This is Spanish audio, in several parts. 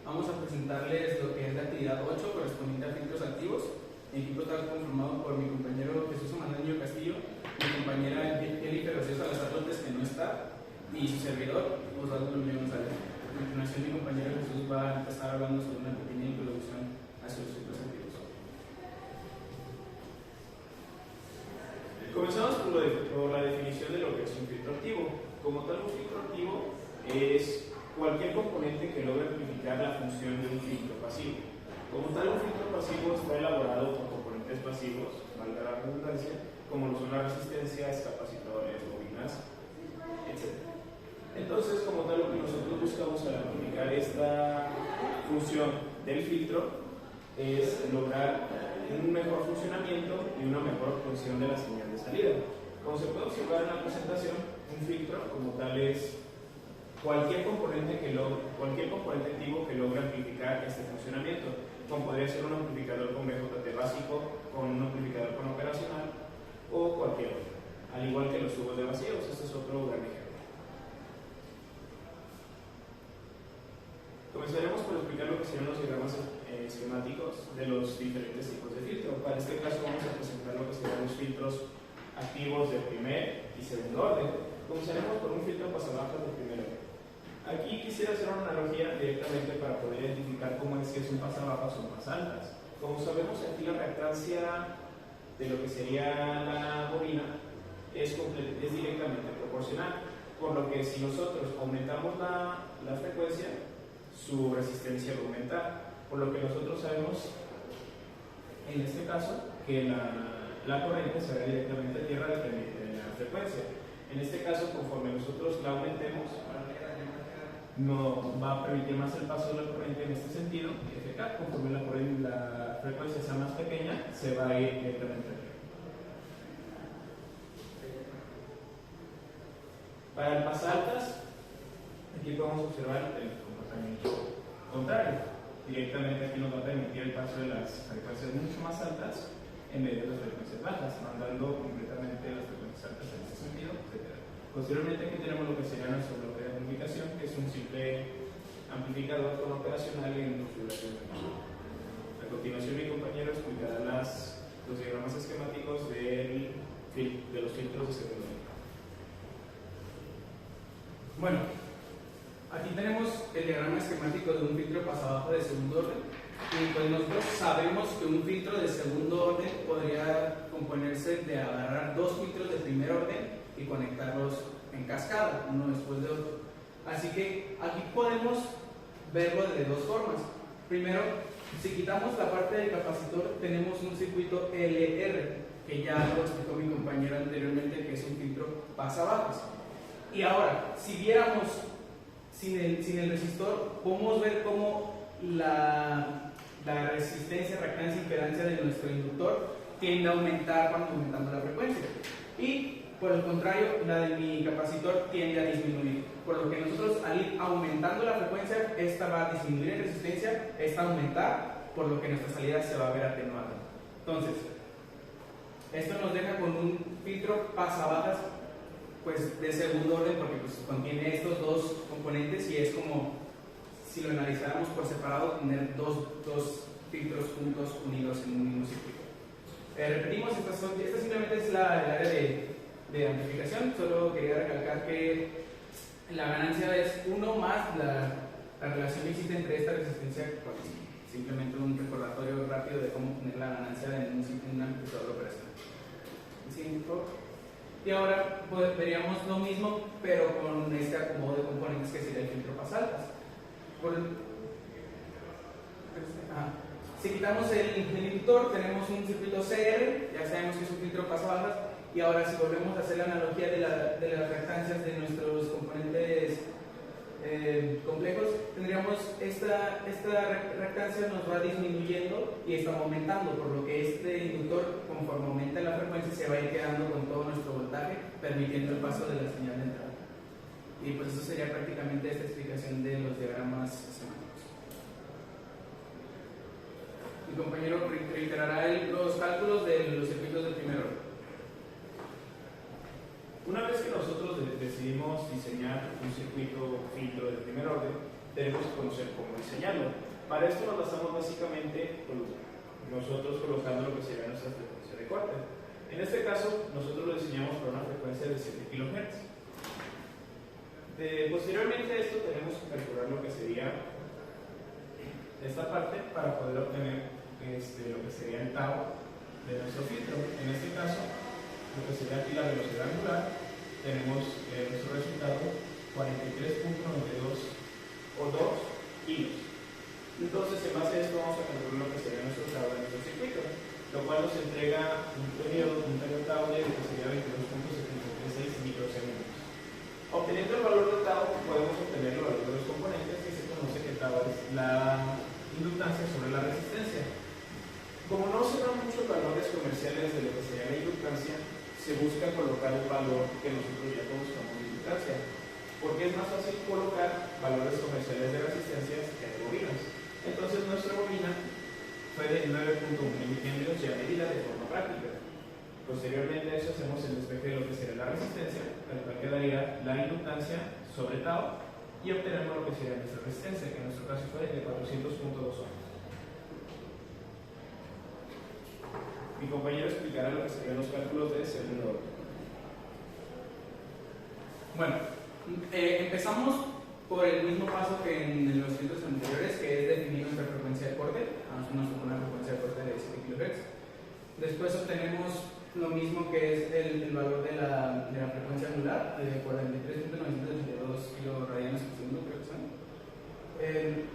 vamos a presentarles lo que es la actividad 8 correspondiente a filtros activos. Mi equipo está conformado por mi compañero Jesús Emanuel Castillo, mi compañera Jennifer Rocío Salazar López, que no está, y su servidor, Osvaldo Luis González. A continuación, mi compañero Jesús va a empezar hablando sobre una pequeña introducción hacia los filtros activos. Comenzamos por la definición de lo que es un filtro activo. Como tal, un filtro activo es cualquier componente que logre amplificar la función de un filtro pasivo. Como tal, un filtro pasivo está elaborado por componentes pasivos, valga la redundancia, como lo son las resistencias, capacitores, bobinas, etc. Entonces, como tal, lo que nosotros buscamos al amplificar esta función del filtro es lograr un mejor funcionamiento y una mejor obtención de la señal de salida. Como se puede observar en la presentación, un filtro como tal es cualquier componente activo que logre amplificar este funcionamiento, como podría ser un amplificador con BJT básico, con un amplificador con operacional o cualquier otro, al igual que los tubos de vacíos. Este es otro gran ejemplo. Comenzaremos por explicar lo que serían los diagramas esquemáticos de los diferentes tipos de filtro. Para este caso vamos a presentar lo que serían los filtros activos de primer y segundo orden. Comenzaremos por un filtro pasabajas de primer orden. Aquí quisiera hacer una analogía directamente para poder identificar cómo es que son pasabajas o más altas. Como sabemos, aquí la reactancia de lo que sería la bobina es directamente proporcional, por lo que si nosotros aumentamos la frecuencia, su resistencia va a aumentar, por lo que nosotros sabemos en este caso que la corriente se va directamente a tierra de la frecuencia. En este caso, conforme nosotros la aumentemos, no va a permitir más el paso de la corriente en este sentido, y FK, conforme la frecuencia sea más pequeña, se va a ir directamente a tierra. Para el pasaltas, aquí podemos observar el comportamiento contrario. Directamente aquí nos va a permitir el paso de las frecuencias mucho más altas en vez de las frecuencias bajas, mandando completamente las frecuencias altas en este sentido, etc. Posteriormente aquí tenemos lo que sería nuestro bloque de amplificación, que es un simple amplificador con operacional en configuración de control. A continuación mi compañero explicará los diagramas esquemáticos de los filtros de segundo orden. Bueno, aquí tenemos el diagrama esquemático de un filtro pasabajo de segundo orden, y pues nosotros sabemos que un filtro de segundo orden podría componerse de agarrar dos filtros de primer orden y conectarlos en cascada, uno después de otro. Así que aquí podemos verlo de dos formas. Primero, si quitamos la parte del capacitor, tenemos un circuito LR, que ya lo explicó mi compañero anteriormente, que es un filtro pasabajas. Y ahora, si viéramos sin el resistor, podemos ver cómo la resistencia, reactancia e impedancia de nuestro inductor tiende a aumentar cuando aumentamos la frecuencia. Y por el contrario, la de mi capacitor tiende a disminuir. Por lo que nosotros, al ir aumentando la frecuencia, esta va a disminuir en resistencia, esta va a aumentar, por lo que nuestra salida se va a ver atenuada. Entonces, esto nos deja con un filtro pasabajas pues de segundo orden, porque pues contiene estos dos componentes y es como si lo analizáramos por separado, tener dos filtros juntos unidos en un mismo circuito. Repetimos, esta simplemente es el área de amplificación. Solo quería recalcar que la ganancia es 1 más la relación que existe entre esta resistencia, pues, simplemente un recordatorio rápido de cómo poner la ganancia en un amplificador de operación. Y ahora pues, veríamos lo mismo, pero con este acomodo de componentes que sería el filtro pasaltas. Si quitamos el inductor, tenemos un circuito CR, ya sabemos que es un filtro pasabajas. Y ahora, si volvemos a hacer la analogía de las reactancias de nuestros componentes complejos, tendríamos esta reactancia nos va disminuyendo y está aumentando, por lo que este inductor, conforme aumenta la frecuencia, se va a ir quedando con todo nuestro voltaje, permitiendo el paso de la señal de entrada. Y pues eso sería prácticamente esta explicación de los diagramas semánticos. Mi compañero reiterará los cálculos de los circuitos de primer orden. Una vez que nosotros decidimos diseñar un circuito filtro de primer orden, tenemos que conocer cómo diseñarlo. Para esto nos basamos básicamente nosotros colocando lo que sería nuestra frecuencia de corte. En este caso, nosotros lo diseñamos para una frecuencia de 7 kHz. Posteriormente a esto tenemos que calcular lo que sería esta parte para poder obtener lo que sería el tau de nuestro filtro. En este caso, lo que sería aquí la velocidad angular, tenemos nuestro resultado 43.92 o 2 kilos. Entonces, en base a esto vamos a calcular lo que sería nuestro tau de nuestro circuito, lo cual nos entrega un periodo tau de que sería 22.736 microsegundos. Obteniendo el valor de tau, podemos obtener el valor de los componentes, que se conoce que tau es la inductancia sobre la resistencia. Como no se dan muchos valores comerciales de lo que sería la inductancia, se busca colocar un valor que nosotros ya conozcamos de inductancia, porque es más fácil colocar valores comerciales de resistencias que de bobinas. Entonces nuestra bobina fue de 9.1 milihenrios ya medida de forma práctica. Posteriormente a eso hacemos el despeje de lo que sería la resistencia, el cual quedaría la inductancia sobre tau, y obtenemos lo que sería nuestra resistencia, que en nuestro caso fue de 400.2 ohms. Mi compañero explicará lo que serían los cálculos de segundo orden. Bueno, empezamos por el mismo paso que en los filtros anteriores, que es definir nuestra frecuencia de corte. Vamos a suponer una frecuencia de corte de 7 kHz. Después obtenemos lo mismo que es el valor de la frecuencia angular, de 43.982 kiloradianes por segundo, creo que son.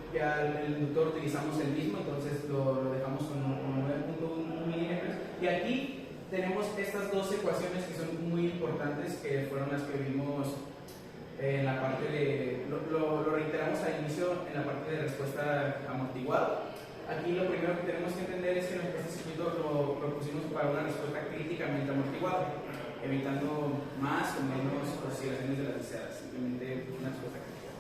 Ya el inductor utilizamos el mismo, entonces lo dejamos con 9.1 miliamperes. Y aquí tenemos estas dos ecuaciones que son muy importantes, que fueron las que vimos en la parte de, lo reiteramos al inicio en la parte de respuesta amortiguada. Aquí lo primero que tenemos que entender es que este circuito lo pusimos para una respuesta críticamente amortiguada, evitando más o menos oscilaciones de las deseadas, simplemente una respuesta crítica.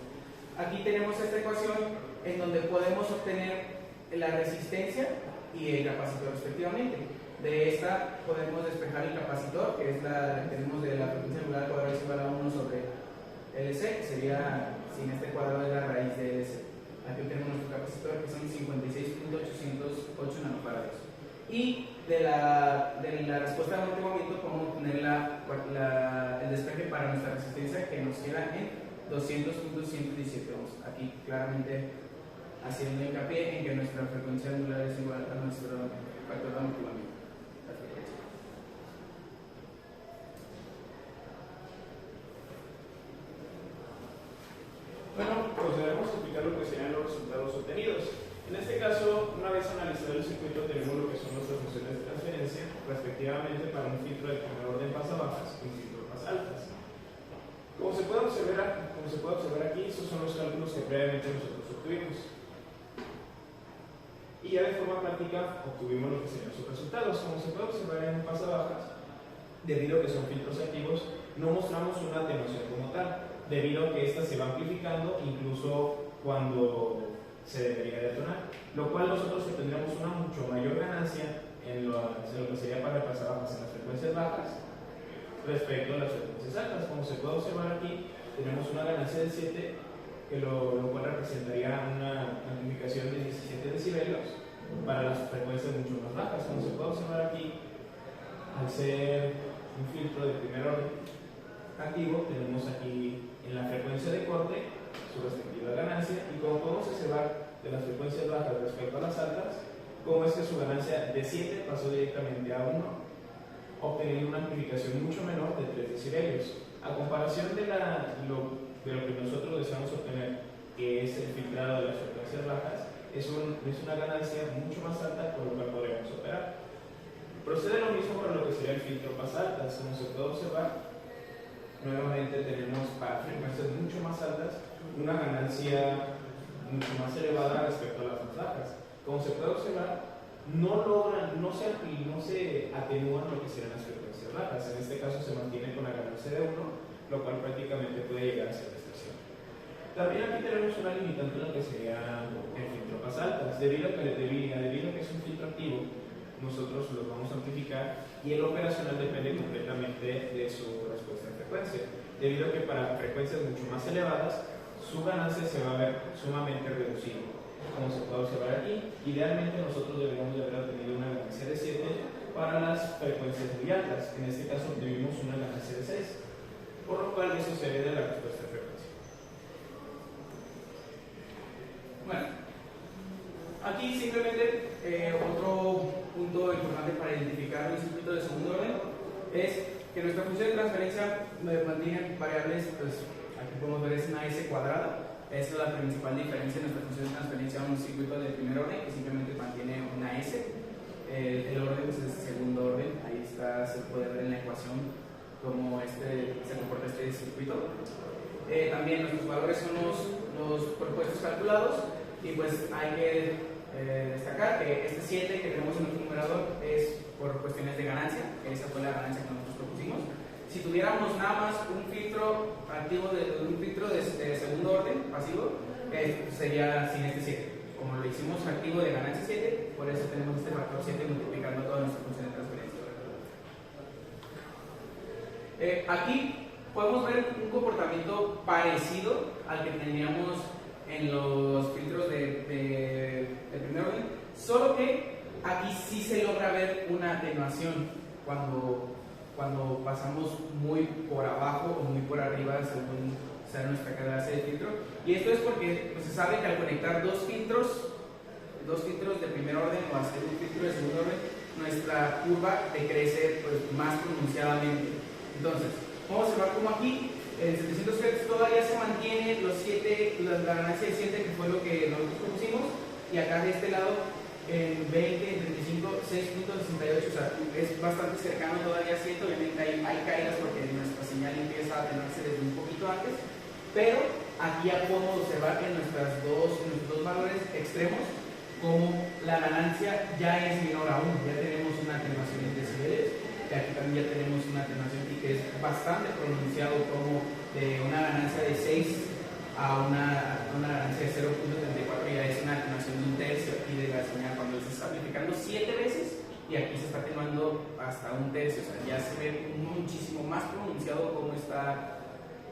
Aquí tenemos esta ecuación en donde podemos obtener la resistencia y el capacitor respectivamente. De esta podemos despejar el capacitor, que es la que tenemos de la frecuencia angular cuadrada es igual a 1 sobre LC, que sería, sin este cuadrado, de la raíz de LC. Aquí tenemos nuestro capacitor, que son 56.808 nanofarados. Y de la respuesta de amortiguamiento podemos obtener el despeje para nuestra resistencia, que nos queda en 200.117 ohms. Aquí claramente haciendo hincapié en que nuestra frecuencia angular es igual a nuestro factor de amortiguamiento. Bueno, procederemos a explicar lo que serían los resultados obtenidos. En este caso, una vez analizado el circuito, tenemos lo que son nuestras funciones de transferencia, respectivamente para un filtro de primer orden pasa bajas y un filtro pasa altas. Como se puede observar aquí, estos son los cálculos que previamente nosotros obtuvimos. Y ya de forma práctica obtuvimos lo que serían sus resultados. Como se puede observar en un pasa bajas, debido a que son filtros activos, no mostramos una atenuación como tal, debido a que ésta se va amplificando incluso cuando se debería detonar, lo cual nosotros tendremos una mucho mayor ganancia en lo que sería para pasar bajas en las frecuencias bajas respecto a las frecuencias altas. Como se puede observar aquí, tenemos una ganancia de 7, que lo cual representaría una amplificación de 17 decibelios para las frecuencias mucho más bajas. Como se puede observar aquí, al ser un filtro de primer orden activo, tenemos aquí en la frecuencia de corte su respectiva ganancia, y como podemos observar de las frecuencias bajas respecto a las altas, como es que su ganancia de 7 pasó directamente a 1, obteniendo una amplificación mucho menor de 3 decibelios. A comparación de lo que nosotros deseamos obtener, que es el filtrado de las frecuencias bajas, es una ganancia mucho más alta, con lo cual podremos operar. Procede lo mismo para lo que sería el filtro pasa altas. Como se puede observar, nuevamente tenemos para frecuencias mucho más altas una ganancia mucho más elevada respecto a las más bajas. Como se puede observar, no se atenúan lo que serán las frecuencias bajas. En este caso se mantiene con la ganancia de 1, lo cual prácticamente puede llegar a ser estación. También aquí tenemos una limitante en lo que sería el filtro pasa altas. Debido a que es un filtro activo, nosotros lo vamos a amplificar, y el operacional depende completamente de su respuesta en frecuencia, debido a que para frecuencias mucho más elevadas su ganancia se va a ver sumamente reducida. Como se puede observar aquí, idealmente nosotros deberíamos de haber obtenido una ganancia de 7 para las frecuencias muy altas. En este caso obtuvimos una ganancia de 6, por lo cual eso se ve de la respuesta de frecuencia. Bueno, aquí simplemente otro punto importante para identificar un circuito de segundo orden es que nuestra función de transferencia mantiene variables, pues aquí podemos ver es una S cuadrada. Esa es la principal diferencia en nuestra función de transferencia a un circuito de primer orden, que simplemente mantiene una S. El orden pues, es segundo orden, ahí está, se puede ver en la ecuación cómo se comporta este circuito. También nuestros valores son los propuestos calculados, y pues hay que destacar que este 7 que tenemos en nuestro numerador es por cuestiones de ganancia, esa fue la ganancia que nosotros propusimos. Si tuviéramos nada más un filtro activo un filtro de segundo orden pasivo, sería sin este 7. Como lo hicimos activo de ganancia 7, por eso tenemos este factor 7 multiplicando toda nuestra función de transferencia. Aquí podemos ver un comportamiento parecido al que teníamos en los filtros de primer orden, solo que aquí sí se logra ver una atenuación cuando pasamos muy por abajo o muy por arriba según sea nuestra clase de filtro. Y esto es porque pues, se sabe que al conectar dos filtros de primer orden o hacer un filtro de segundo orden, nuestra curva decrece pues, más pronunciadamente. Entonces, vamos a observar como aquí en 700 Hz todavía se mantiene la ganancia de 7, que fue lo que nosotros propusimos, y acá de este lado en 20, 35, 6.68, o sea, es bastante cercano todavía a 7. Obviamente hay caídas porque nuestra señal empieza a atenuarse desde un poquito antes, pero aquí ya podemos observar en nuestros dos valores extremos como la ganancia ya es menor aún, ya tenemos una atenuación en decibeles, y aquí también ya tenemos una atenuación que es bastante pronunciado, como de una ganancia de 6 a una ganancia de 0.34, ya es una atenuación de un tercio aquí de la señal, cuando se está amplificando 7 veces y aquí se está atenuando hasta un tercio, o sea, ya se ve muchísimo más pronunciado cómo está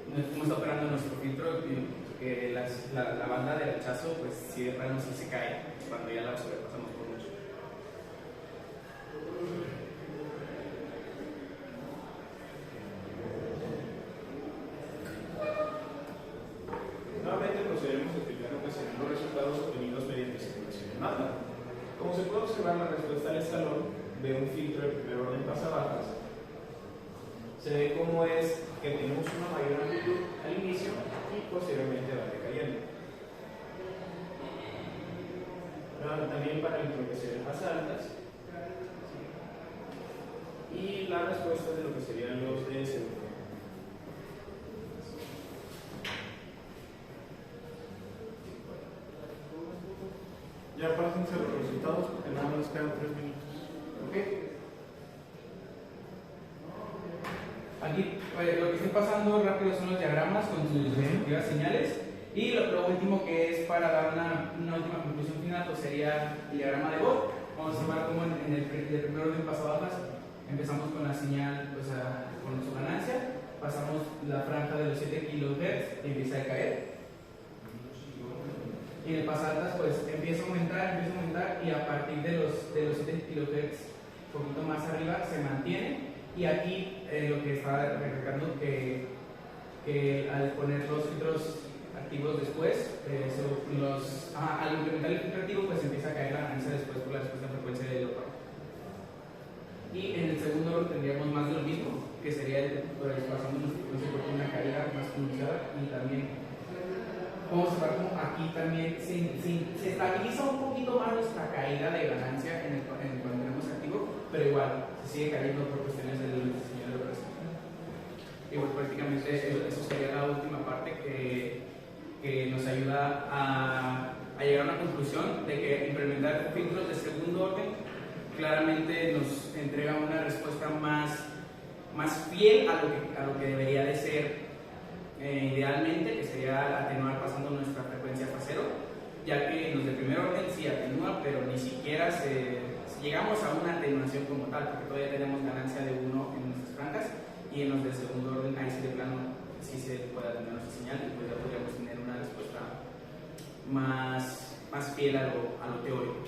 operando nuestro filtro, que la banda de rechazo pues sí de plano sí se cae cuando ya la sobrepasamos por mucho. Nuevamente procederemos a explicar lo que serán los resultados obtenidos mediante simulación de banda. Como se puede observar, la respuesta al escalón de un filtro de primer orden pasabajas se ve cómo es que tenemos una mayor amplitud al inicio y posteriormente va decayendo. También para lo que serían las altas y la respuesta de lo que serían los de segundo. Ya pásense los resultados porque nada más nos quedan 3 minutos. ¿Ok? Aquí lo que estoy pasando rápido son los diagramas con sus respectivas señales. Y lo último que es para dar una última conclusión final pues sería el diagrama de Bode. Vamos a observar cómo en el primer orden pasabajas empezamos con la señal pues, con su ganancia, pasamos la franja de los 7 kHz y empieza a caer. Y en el pasaltas pues empieza a aumentar y a partir de los 7 kHz un poquito más arriba se mantiene. Y aquí lo que está recalcando que al poner los filtros activos después, al implementar el filtro activo pues empieza a caer la ganancia después por la respuesta de frecuencia del otro. Y en el segundo tendríamos más de lo mismo, que sería pasando nuestra frecuencia por una caída más pronunciada. Y también vamos a ver como aquí también se estabiliza un poquito más nuestra caída de ganancia cuando tenemos activo, pero igual se sigue cayendo por cuestiones del diseño de operación. Y pues prácticamente eso sería la última parte que nos ayuda a llegar a una conclusión de que implementar filtros de segundo orden claramente nos entrega una respuesta más fiel a lo que debería de ser idealmente, que sería atenuar pasando nuestra frecuencia a cero, ya que en los de primer orden sí atenúa, pero ni siquiera si llegamos a una atenuación como tal, porque todavía tenemos ganancia de 1 en nuestras franjas, y en los de segundo orden ahí sí de plano sí se puede atenuar nuestra señal y pues ya podríamos tener una respuesta más fiel a lo teórico.